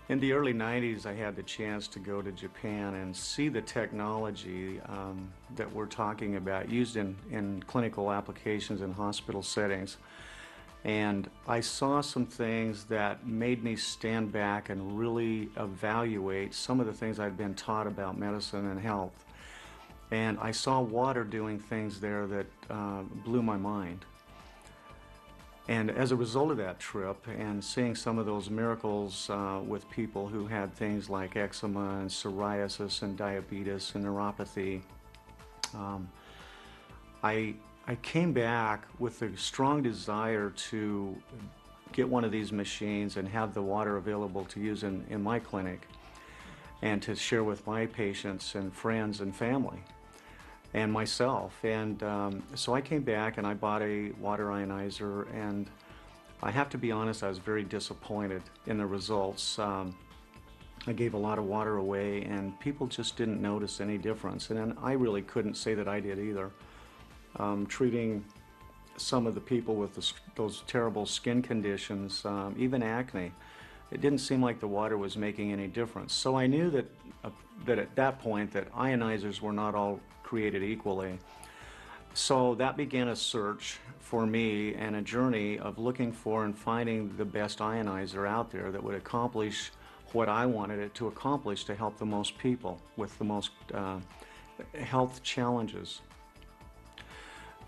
In the early 90s, I had the chance to go to Japan and see the technology that we're talking about used in clinical applications in hospital settings. And I saw some things that made me stand back and really evaluate some of the things I'd been taught about medicine and health. And I saw water doing things there that blew my mind. And as a result of that trip and seeing some of those miracles with people who had things like eczema and psoriasis and diabetes and neuropathy, I came back with a strong desire to get one of these machines and have the water available to use in my clinic and to share with my patients and friends and family and myself. And so I came back and I bought a water ionizer, and I have to be honest, I was very disappointed in the results. I gave a lot of water away and people just didn't notice any difference, and then I really couldn't say that I did either. Treating some of the people with those terrible skin conditions, even acne, it didn't seem like the water was making any difference. So I knew that at that point that ionizers were not all created equally. So that began a search for me and a journey of looking for and finding the best ionizer out there that would accomplish what I wanted it to accomplish to help the most people with the most health challenges.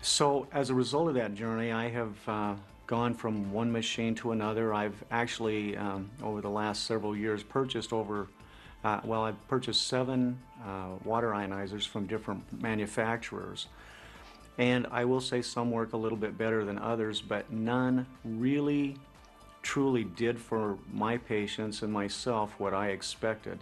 So as a result of that journey, I have gone from one machine to another. I've actually, over the last several years, purchased I've purchased 7 water ionizers from different manufacturers. And I will say some work a little bit better than others, but none really, truly did for my patients and myself what I expected.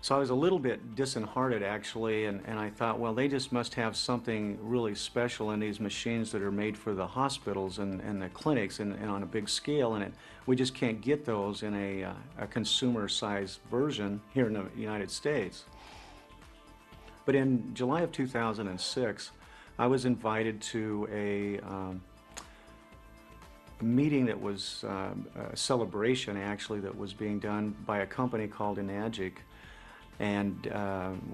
So I was a little bit disheartened actually, and I thought, well, they just must have something really special in these machines that are made for the hospitals and the clinics and on a big scale, and we just can't get those in a consumer-sized version here in the United States. But in July of 2006, I was invited to a meeting that was a celebration actually that was being done by a company called Ionized, and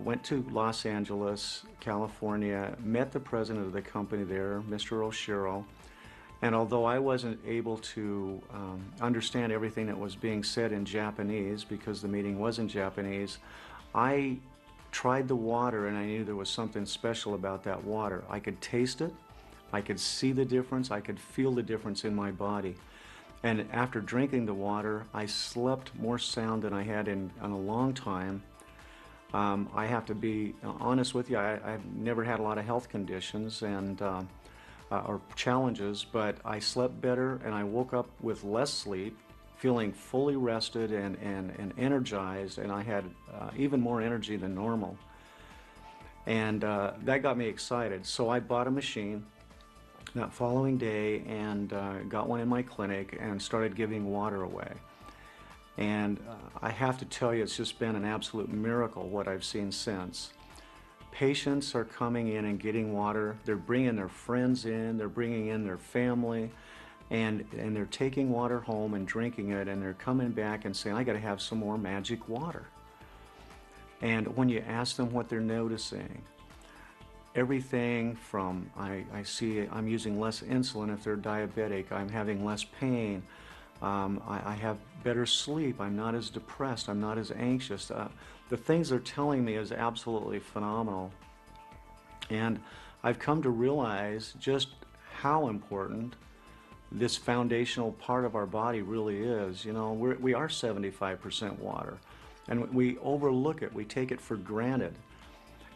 went to Los Angeles, California, met the president of the company there, Mr. Oshiro, and although I wasn't able to understand everything that was being said in Japanese because the meeting was in Japanese, I tried the water and I knew there was something special about that water. I could taste it, I could see the difference, I could feel the difference in my body. And after drinking the water, I slept more sound than I had in a long time. I have to be honest with you, I've never had a lot of health conditions and or challenges, but I slept better and I woke up with less sleep, feeling fully rested and energized, and I had even more energy than normal. And that got me excited. So I bought a machine that following day and got one in my clinic and started giving water away. And I have to tell you, it's just been an absolute miracle what I've seen since. Patients are coming in and getting water. They're bringing their friends in, they're bringing in their family, and they're taking water home and drinking it, and they're coming back and saying, I got to have some more magic water. And when you ask them what they're noticing, everything from I see I'm using less insulin if they're diabetic, I'm having less pain, I have better sleep, I'm not as depressed, I'm not as anxious. The things they're telling me is absolutely phenomenal. And I've come to realize just how important this foundational part of our body really is. You know, we are 75% water, and we overlook it, we take it for granted.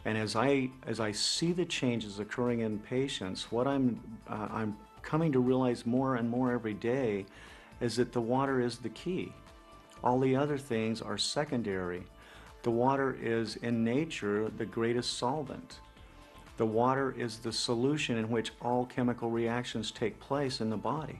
And as I see the changes occurring in patients, what I'm coming to realize more and more every day is that the water is the key. All the other things are secondary. The water is in nature the greatest solvent. The water is the solution in which all chemical reactions take place in the body.